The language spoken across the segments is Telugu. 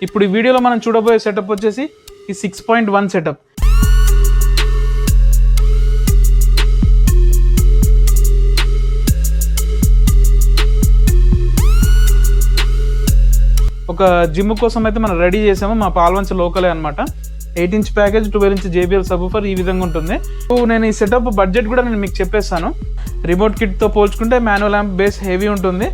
ఇప్పుడు ఈ వీడియోలో మనం చూడబోయే సెటప్ వచ్చేసి ఈ 6.1 సెటప్. ఒక జిమ్ కోసం అయితే మనం రెడీ చేసాము, మా పాల్వంచ లోకలే అనమాట. 8 inch package, 12 inch JBL subwoofer ఈ విధంగా ఉంటుంది. నేను ఈ సెటప్ బడ్జెట్ కూడా నేను మీకు చెప్పేస్తాను. రిమోట్ కిట్తో పోల్చుకుంటే మాన్యువల్ యాంప్ బేస్ హెవీ ఉంటుంది.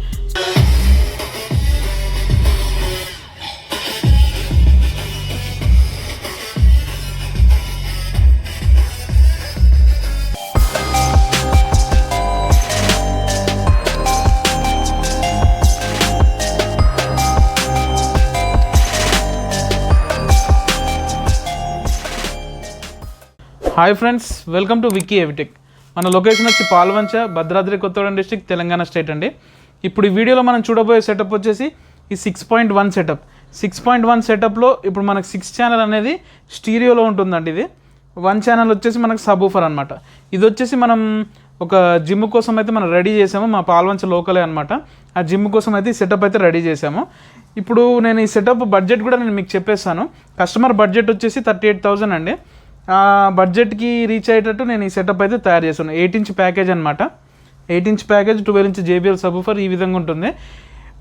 Hi friends, welcome to Vicky EV tech. మన లొకేషన్ వచ్చి పాల్వంచ, భద్రాద్రి కొత్తగూడెం డిస్ట్రిక్ట్, తెలంగాణ స్టేట్ అండి. ఇప్పుడు ఈ వీడియోలో మనం చూడబోయే సెటప్ వచ్చేసి ఈ 6.1 సెటప్. 6.1 సెటప్లో ఇప్పుడు మనకు 6 ఛానల్ అనేది స్టీరియోలో ఉంటుందండి. ఇది 1 ఛానల్ వచ్చేసి మనకు సబ్‌వూఫర్ అనమాట. ఇది వచ్చేసి మనం ఒక జిమ్ కోసం అయితే మనం రెడీ చేసాము, మా పాల్వంచ లోకలే అనమాట. ఆ జిమ్ కోసం అయితే ఈ సెటప్ అయితే రెడీ చేసాము. ఇప్పుడు నేను ఈ సెటప్ బడ్జెట్ కూడా నేను మీకు చెప్పేస్తాను. కస్టమర్ బడ్జెట్ వచ్చేసి 38,000 అండి. బడ్జెట్కి రీచ్ అయ్యేటట్టు నేను ఈ సెటప్ అయితే తయారు చేస్తున్నాను. 8 ఇంచ్ ప్యాకేజ్ అనమాట. 8 inch package, 12 inch JBL subwoofer ఈ విధంగా ఉంటుంది.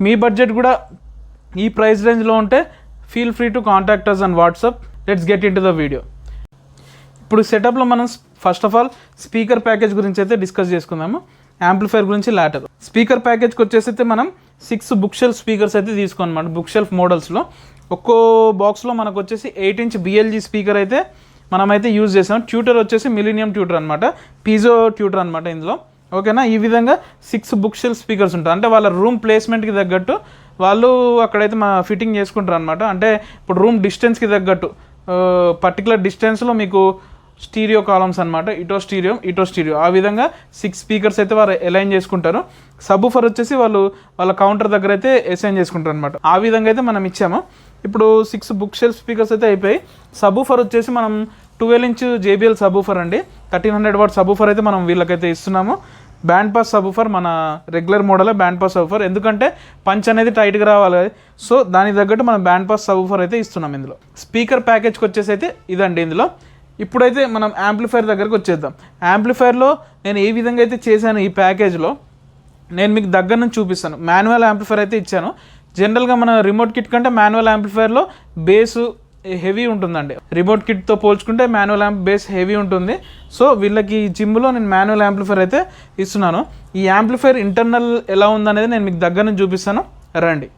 మీ బడ్జెట్ కూడా ఈ ప్రైస్ రేంజ్లో ఉంటే feel free to contact us on WhatsApp. Let's get in to the video. ఇప్పుడు సెటప్లో మనం first of all speaker package గురించి అయితే డిస్కస్ చేసుకుందాము. యాంప్లిఫైర్ గురించి లాటర్. స్పీకర్ ప్యాకేజ్కి వచ్చేసి అయితే మనం 6 బుక్ షెల్ఫ్ స్పీకర్స్ అయితే తీసుకోనమాట. బుక్ షెల్ఫ్ మోడల్స్లో ఒక్కో బాక్స్లో మనకు వచ్చేసి 8 ఇంచ్ BLG స్పీకర్ అయితే మనమైతే యూజ్ చేసాం. ట్యూటర్ వచ్చేసి మిలీనియం ట్యూటర్ అనమాట, పీజో ట్యూటర్ అనమాట ఇందులో. ఓకేనా, ఈ విధంగా 6 బుక్ షెల్ఫ్ స్పీకర్స్ ఉంటాయి. అంటే వాళ్ళ రూమ్ ప్లేస్మెంట్కి తగ్గట్టు వాళ్ళు అక్కడైతే మా ఫిట్టింగ్ చేసుకుంటారు అనమాట. అంటే ఇప్పుడు రూమ్ డిస్టెన్స్కి తగ్గట్టు పర్టికులర్ డిస్టెన్స్లో మీకు స్టీరియో కాలమ్స్ అనమాట, ఇటో స్టీరియో ఆ విధంగా 6 స్పీకర్స్ అయితే వారు అలైన్ చేసుకుంటారు. సబ్‌వూఫర్ వచ్చేసి వాళ్ళ కౌంటర్ దగ్గర అయితే అసైన్ చేసుకుంటారు అనమాట. ఆ విధంగా అయితే మనం ఇచ్చాము. ఇప్పుడు 6 బుక్ షెల్ఫ్ స్పీకర్స్ అయితే అయిపోయి. సబ్‌వూఫర్ వచ్చేసి మనం 12 ఇంచ్ JBL సబ్‌వూఫర్ అండి. 1300 వాట్ సబ్‌వూఫర్ అయితే మనం వీళ్ళకైతే ఇస్తున్నాము. బ్యాండ్ పాస్ సబ్‌వూఫర్, మన రెగ్యులర్ మోడలే బ్యాండ్ పాస్ సబ్‌వూఫర్. ఎందుకంటే పంచ్ అనేది టైట్గా రావాలి, సో దానికి తగ్గట్టు మనం బ్యాండ్ పాస్ సబ్‌వూఫర్ అయితే ఇస్తున్నాం ఇందులో. స్పీకర్ ప్యాకేజ్కి వచ్చేసి అయితే ఇదండి ఇందులో. ఇప్పుడైతే మనం యాంప్లిఫైర్ దగ్గరకు వచ్చేద్దాం. యాంప్లిఫైర్లో నేను ఏ విధంగా అయితే చేశాను ఈ ప్యాకేజ్లో నేను మీకు దగ్గర నుంచి చూపిస్తాను. మాన్యువల్ యాంప్లిఫైర్ అయితే ఇచ్చాను. జనరల్గా మన రిమోట్ కిట్ కంటే మాన్యువల్ యాంప్లిఫైర్లో బేసు హెవీ ఉంటుందండి. రిమోట్ కిట్తో పోల్చుకుంటే మాన్యువల్ యాంప్ బేస్ హెవీ ఉంటుంది. సో వీళ్ళకి జిమ్లో నేను మాన్యువల్ యాంప్లిఫైర్ అయితే ఇస్తున్నాను. ఈ యాంప్లిఫైర్ ఇంటర్నల్ ఎలా ఉందనేది నేను మీకు దగ్గర నుంచి చూపిస్తాను, రండి.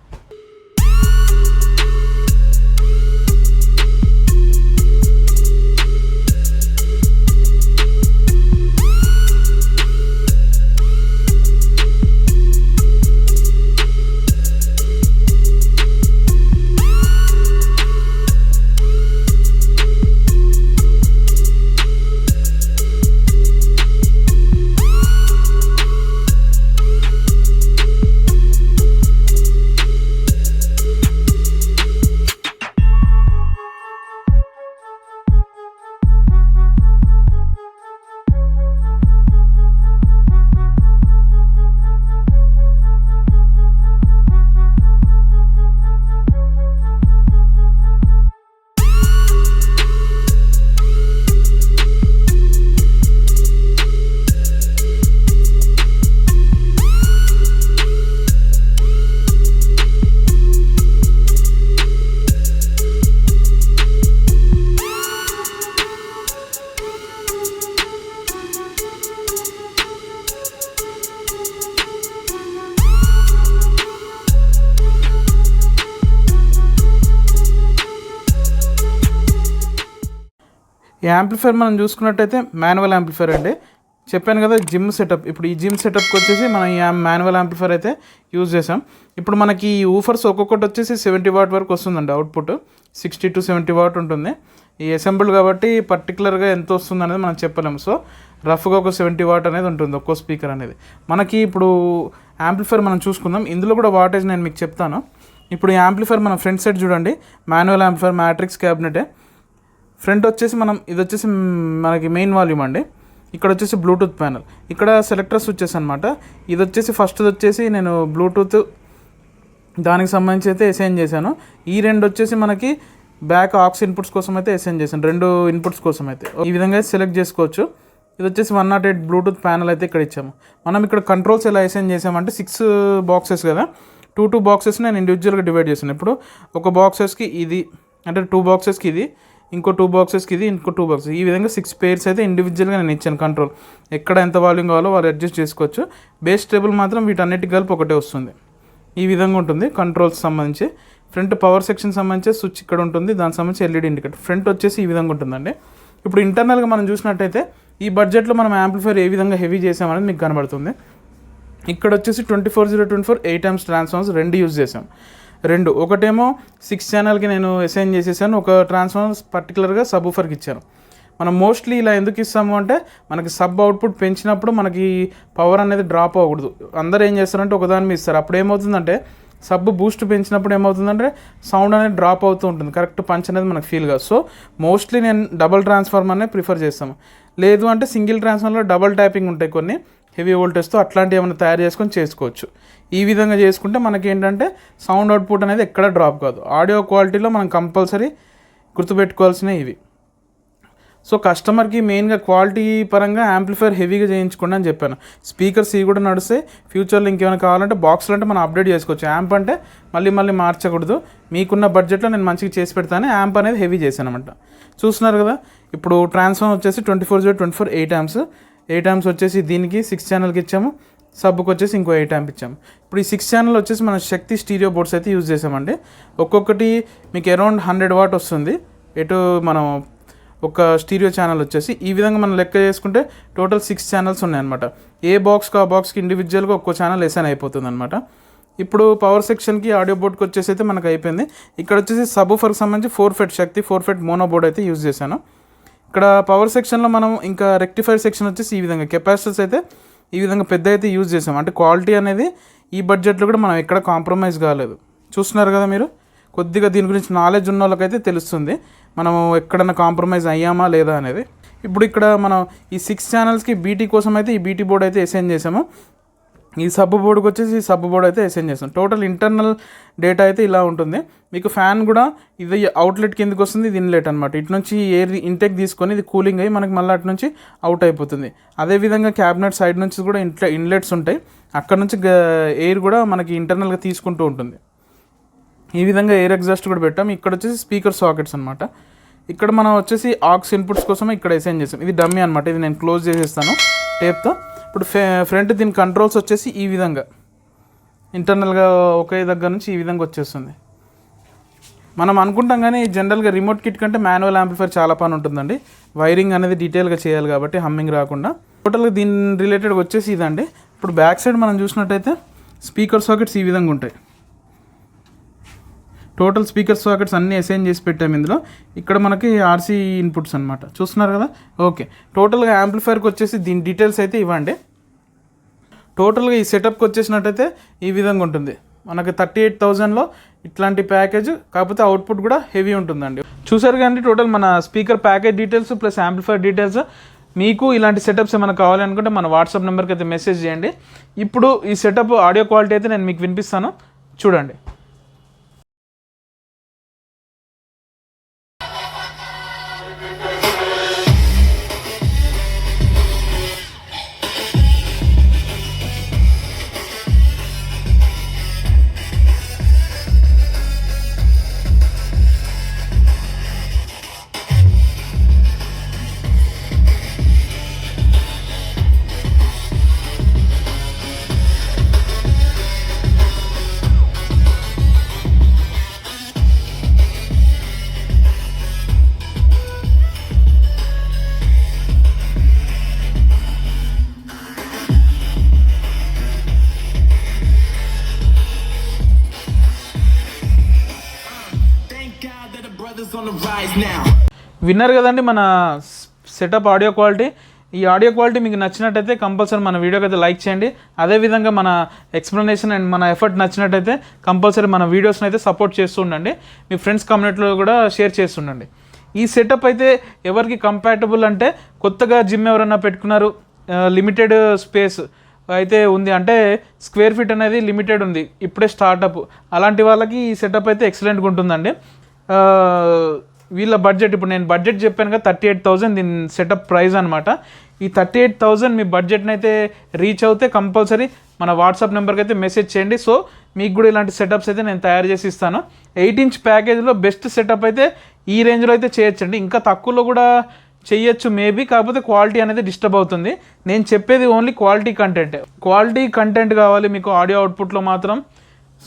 ఈ యాంప్లిఫైర్ మనం చూసుకున్నట్టయితే మాన్యువల్ యాంప్లిఫైర్ అండి. చెప్పాను కదా జిమ్ సెటప్. ఇప్పుడు ఈ జిమ్ సెటప్కి వచ్చేసి మనం ఈ మాన్యువల్ యాంప్లిఫైర్ అయితే యూజ్ చేసాం. ఇప్పుడు మనకి ఈ ఊఫర్స్ ఒక్కొక్కటి వచ్చేసి 70 వాట్ వరకు వస్తుందండి అవుట్పుట్. 60 to 70 వాట్ ఉంటుంది. ఈ అసెంబుల్ కాబట్టి పర్టికులర్గా ఎంత వస్తుంది అనేది మనం చెప్పలేము. సో రఫ్గా ఒక 70 వాట్ అనేది ఉంటుంది ఒక్కో స్పీకర్ అనేది. మనకి ఇప్పుడు యాంప్లిఫైర్ మనం చూసుకుందాం. ఇందులో కూడా వాటేజ్ నేను మీకు చెప్తాను. ఇప్పుడు ఈ యాంప్లిఫైర్ మన ఫ్రంట్ సైడ్ చూడండి, మాన్యువల్ యాంప్లిఫైర్ మ్యాట్రిక్స్ క్యాబినెటే. ఫ్రంట్ వచ్చేసి మనకి మెయిన్ వాల్యూమ్ అండి. ఇక్కడ వచ్చేసి బ్లూటూత్ ప్యానల్, ఇక్కడ సెలెక్టర్ స్విచెస్ అనమాట. ఇది వచ్చేసి ఫస్ట్ వచ్చేసి నేను బ్లూటూత్ దానికి సంబంధించి అయితే అసైన్ చేశాను. ఈ రెండు వచ్చేసి మనకి బ్యాక్ ఆక్స్ ఇన్పుట్స్ కోసం అయితే అసైన్ చేశాను, 2 ఇన్పుట్స్ కోసం అయితే. ఈ విధంగా సెలెక్ట్ చేసుకోవచ్చు. ఇది వచ్చేసి 108 బ్లూటూత్ ప్యానల్ అయితే ఇక్కడ ఇచ్చాము. మనం ఇక్కడ కంట్రోల్స్ ఎలా అసైన్ చేసామంటే 6 బాక్సెస్ కదా, 2 బాక్సెస్ నేను ఇండివిజువల్గా డివైడ్ చేశాను. ఇప్పుడు ఒక బాక్సెస్కి ఇది అంటే 2 బాక్సెస్కి ఇది, ఇంకో 2 బాక్సెస్కి ఇది, ఇంకో 2 బాక్సెస్, ఈ విధంగా 6 పేర్స్ అయితే ఇండివిజువల్గా నేను ఇచ్చాను. కంట్రోల్ ఎక్కడ ఎంత వాల్యూమ్ కావాలో వాళ్ళు అడ్జస్ట్ చేసుకోవచ్చు. బేస్ టేబుల్ మాత్రం వీటన్నిటికి కలిపి ఒకటే వస్తుంది. ఈ విధంగా ఉంటుంది కంట్రోల్స్ సంబంధించి. ఫ్రంట్ పవర్ సెక్షన్ సంబంధించి స్విచ్ ఇక్కడ ఉంటుంది, దానికి సంబంధించి ఎల్ఈడి ఇండికేటర్. ఫ్రంట్ వచ్చేసి ఈ విధంగా ఉంటుందండి. ఇప్పుడు ఇంటర్నల్గా మనం చూసినట్టయితే ఈ బడ్జెట్లో మనం యాంప్లిఫైర్ ఏ విధంగా హెవీ చేసామనేది మీకు కనబడుతుంది. ఇక్కడ వచ్చేసి 24/024 8 amps ట్రాన్స్ఫార్మర్స్ 2 యూజ్ చేసాం. ఒకటేమో 6 ఛానల్కి నేను అసైన్ చేసేసాను, ఒక ట్రాన్స్ఫార్మర్స్ పర్టికులర్గా సబ్ ఊఫర్కి ఇచ్చాను. మనం మోస్ట్లీ ఇలా ఎందుకు ఇస్తాము అంటే మనకి సబ్ అవుట్పుట్ పెంచినప్పుడు మనకి పవర్ అనేది డ్రాప్ అవ్వకూడదు. అందరూ ఏం చేస్తారంటే ఒకదాని మీద ఇస్తారు. అప్పుడు ఏమవుతుందంటే సబ్ బూస్ట్ పెంచినప్పుడు ఏమవుతుందంటే సౌండ్ అనేది డ్రాప్ అవుతూ ఉంటుంది, కరెక్ట్ పంచ్ అనేది మనకు ఫీల్ కాదు. సో మోస్ట్లీ నేను డబల్ ట్రాన్స్ఫార్మర్నే ప్రిఫర్ చేస్తాము. లేదు అంటే సింగిల్ ట్రాన్స్ఫార్మర్లో డబల్ ట్యాపింగ్ ఉంటాయి కొన్ని హెవీ వోల్టేజ్తో, అట్లాంటివి ఏమైనా తయారు చేసుకొని చేసుకోవచ్చు. ఈ విధంగా చేసుకుంటే మనకి ఏంటంటే సౌండ్ అవుట్పుట్ అనేది ఎక్కడ డ్రాప్ కాదు. ఆడియో క్వాలిటీలో మనం కంపల్సరీ గుర్తుపెట్టుకోవాల్సినవి ఇవి. సో కస్టమర్కి మెయిన్గా క్వాలిటీ పరంగా యాంప్లిఫైర్ హెవీగా చేయించుకోండి అని చెప్పాను. స్పీకర్స్ ఇవి కూడా నడుస్తాయి. ఫ్యూచర్లో ఇంకేమైనా కావాలంటే బాక్స్లో అంటే మనం అప్డేట్ చేసుకోవచ్చు. యాంప్ అంటే మళ్ళీ మార్చకూడదు. మీకున్న బడ్జెట్లో నేను మంచిగా చేసి పెడతాను. యాంప్ అనేది హెవీ చేశాను అనమాట. చూస్తున్నారు కదా, ఇప్పుడు ట్రాన్స్ఫార్మర్ వచ్చేసి 24/024 8 amps వచ్చేసి దీనికి 6 ఛానల్కి ఇచ్చాము, సబ్కి వచ్చేసి ఇంకో 8 amp ఇచ్చాము. ఇప్పుడు ఈ 6 ఛానల్ వచ్చేసి మనం శక్తి స్టీరియో బోర్డ్స్ అయితే యూజ్ చేసామండి. ఒక్కొక్కటి మీకు అరౌండ్ 100 watt వస్తుంది. ఎటు మనం ఒక స్టీరియో ఛానల్ వచ్చేసి ఈ విధంగా మనం లెక్క చేసుకుంటే టోటల్ 6 ఛానల్స్ ఉన్నాయన్నమాట. ఏ బాక్స్కి ఆ బాక్స్కి ఇండివిజువల్గా ఒక్కో ఛానల్ అసైన్ అయిపోతుంది అనమాట. ఇప్పుడు పవర్ సెక్షన్కి ఆడియో బోర్డ్కి వచ్చేసి అయితే మనకు అయిపోయింది. ఇక్కడ వచ్చేసి సబ్ ఊఫర్కి సంబంధించి 4 FET శక్తి 4 FET మోనో బోర్డ్ అయితే యూజ్ చేశాను. ఇక్కడ పవర్ సెక్షన్లో మనం ఇంకా రెక్టిఫైర్ సెక్షన్ వచ్చేసి ఈ విధంగా కెపాసిటర్స్ అయితే ఈ విధంగా పెద్ద అయితే యూజ్ చేసాం. అంటే క్వాలిటీ అనేది ఈ బడ్జెట్లో కూడా మనం ఎక్కడ కాంప్రమైజ్ కాలేదు. చూస్తున్నారు కదా మీరు, కొద్దిగా దీని గురించి నాలెడ్జ్ ఉన్న వాళ్ళకైతే తెలుస్తుంది మనం ఎక్కడన్నా కాంప్రమైజ్ అయ్యామా లేదా అనేది. ఇప్పుడు ఇక్కడ మనం ఈ 6 ఛానల్స్కి బీటీ కోసం అయితే ఈ బీటీ బోర్డ్ అయితే అసైన్ చేసాము. ఈ సబ్ బోర్డుకి వచ్చేసి ఈ సబ్ బోర్డ్ అయితే అసైన్ చేసాం. టోటల్ ఇంటర్నల్ డేటా అయితే ఇలా ఉంటుంది. మీకు ఫ్యాన్ కూడా ఇది అవుట్లెట్ కిందకి వస్తుంది, ఇది ఇన్లెట్ అనమాట. ఇటు నుంచి ఎయిర్ ఇంటెక్ తీసుకొని ఇది కూలింగ్ అయ్యి మనకి మళ్ళీ అటు నుంచి అవుట్ అయిపోతుంది. అదేవిధంగా క్యాబినెట్ సైడ్ నుంచి కూడా ఇన్లెట్స్ ఉంటాయి, అక్కడ నుంచి ఎయిర్ కూడా మనకి ఇంటర్నల్గా తీసుకుంటూ ఉంటుంది. ఈ విధంగా ఎయిర్ ఎగ్జాస్ట్ కూడా పెట్టాం. ఇక్కడ వచ్చేసి స్పీకర్ సాకెట్స్ అనమాట. ఇక్కడ మనం వచ్చేసి ఆక్స్ ఇన్పుట్స్ కోసం ఇక్కడ అసైన్ చేసాం. ఇది డమ్మీ అనమాట, ఇది నేను క్లోజ్ చేసేస్తాను టేప్తో. ఇప్పుడు ఫ్రంట్ దీని కంట్రోల్స్ వచ్చేసి ఈ విధంగా ఇంటర్నల్గా ఒకే దగ్గర నుంచి ఈ విధంగా వచ్చేస్తుంది. మనం అనుకుంటాం కానీ జనరల్గా రిమోట్ కిట్ కంటే మాన్యువల్ యాంప్లిఫైర్ చాలా పని ఉంటుందండి. వైరింగ్ అనేది డీటెయిల్గా చేయాలి కాబట్టి హమ్మింగ్ రాకుండా. టోటల్గా దీని రిలేటెడ్గా వచ్చేసి ఇదండి. ఇప్పుడు బ్యాక్ సైడ్ మనం చూసినట్టయితే స్పీకర్ సాకెట్స్ ఈ విధంగా ఉంటాయి. టోటల్ స్పీకర్ సాకెట్స్ అన్నీ అసైన్ చేసి పెట్టాము ఇందులో. ఇక్కడ మనకి ఆర్సీ ఇన్పుట్స్ అనమాట, చూస్తున్నారు కదా. ఓకే, టోటల్గా యాంప్లిఫైర్కి వచ్చేసి దీని డీటెయిల్స్ అయితే ఇవ్వండి. టోటల్గా ఈ సెటప్కి వచ్చేసినట్టయితే ఈ విధంగా ఉంటుంది. మనకి 38,000లో ఇట్లాంటి ప్యాకేజ్, కాకపోతే అవుట్పుట్ కూడా హెవీ ఉంటుందండి. చూసారు కానీ టోటల్ మన speaker package details plus amplifier details. మీకు ఇలాంటి సెటప్స్ ఏమైనా కావాలనుకుంటే మన వాట్సాప్ నెంబర్కి అయితే మెసేజ్ చేయండి. ఇప్పుడు ఈ సెటప్ ఆడియో క్వాలిటీ అయితే నేను మీకు వినిపిస్తాను, చూడండి. విన్నారు కదండి మన సెటప్ ఆడియో క్వాలిటీ. ఈ ఆడియో క్వాలిటీ మీకు నచ్చినట్టయితే కంపల్సరీ మన వీడియోకి అయితే లైక్ చేయండి. అదేవిధంగా మన ఎక్స్ప్లెనేషన్ అండ్ మన ఎఫర్ట్ నచ్చినట్టయితే కంపల్సరీ మన వీడియోస్ని అయితే సపోర్ట్ చేస్తూ ఉండండి. మీ ఫ్రెండ్స్ కమ్యూనిటీలో కూడా షేర్ చేస్తుండండి. ఈ సెటప్ అయితే ఎవరికి కంపాటబుల్ అంటే కొత్తగా జిమ్ ఎవరైనా పెట్టుకున్నారు, లిమిటెడ్ స్పేస్, అయితే ఉంది, అంటే స్క్వేర్ ఫీట్ అనేది లిమిటెడ్ ఉంది, ఇప్పుడే స్టార్టప్. అలాంటి వాళ్ళకి ఈ సెటప్ అయితే ఎక్సలెంట్గా ఉంటుందండి. వీళ్ళ బడ్జెట్, ఇప్పుడు నేను బడ్జెట్ చెప్పాను కదా 38,000 దీని సెటప్ ప్రైస్ అనమాట. ఈ 38,000 మీ బడ్జెట్ని అయితే రీచ్ అవుతే కంపల్సరీ మన వాట్సాప్ నెంబర్కి అయితే మెసేజ్ చేయండి. సో మీకు కూడా ఇలాంటి సెటప్స్ అయితే నేను తయారు చేసి ఇస్తాను. 8 ఇంచ్ ప్యాకేజ్లో బెస్ట్ సెటప్ అయితే ఈ రేంజ్లో అయితే చేయొచ్చండి. ఇంకా తక్కువలో కూడా చేయొచ్చు మేబీ, కాకపోతే క్వాలిటీ అనేది డిస్టర్బ్ అవుతుంది. నేను చెప్పేది ఓన్లీ క్వాలిటీ కంటెంట్ కావాలి మీకు ఆడియో అవుట్పుట్లో మాత్రం.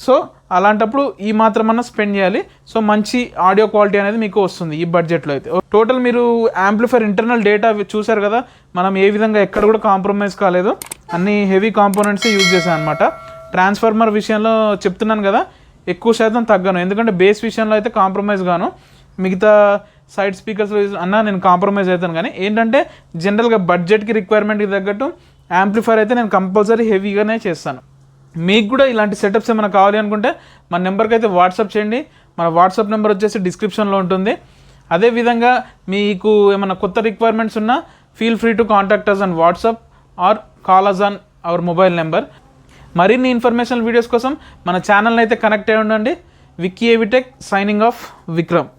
సో అలాంటప్పుడు ఈ మాత్రమన్నా స్పెండ్ చేయాలి. సో మంచి ఆడియో క్వాలిటీ అనేది మీకు వస్తుంది ఈ బడ్జెట్లో అయితే. టోటల్ మీరు యాంప్లిఫైర్ ఇంటర్నల్ డేటా చూసారు కదా, మనం ఏ విధంగా ఎక్కడ కూడా కాంప్రమైజ్ కాలేదు, అన్ని హెవీ కాంపోనెంట్స్ యూజ్ చేశాను అనమాట. ట్రాన్స్ఫార్మర్ విషయంలో చెప్తున్నాను కదా, ఎక్కువ శాతం తగ్గాను, ఎందుకంటే బేస్ విషయంలో అయితే కాంప్రమైజ్ గాను. మిగతా సైడ్ స్పీకర్స్ అన్నా నేను కాంప్రమైజ్ అవుతాను, కానీ ఏంటంటే జనరల్గా బడ్జెట్కి రిక్వైర్మెంట్కి తగ్గట్టు యాంప్లిఫైర్ అయితే నేను కంపల్సరీ హెవీగానే చేస్తాను. మీకు కూడా ఇలాంటి సెటప్స్ ఏమైనా కావాలి అనుకుంటే మన నెంబర్కి అయితే వాట్సాప్ చేయండి. మన వాట్సాప్ నెంబర్ వచ్చేసి డిస్క్రిప్షన్లో ఉంటుంది. అదేవిధంగా మీకు ఏమైనా కొత్త రిక్వైర్మెంట్స్ ఉన్నా feel free to contact us on WhatsApp or call us on our mobile number. మరిన్ని ఇన్ఫర్మేషనల్ వీడియోస్ కోసం మన ఛానల్ని అయితే కనెక్ట్ అయ్యి ఉండండి. Vicky EV tech signing off Vikram.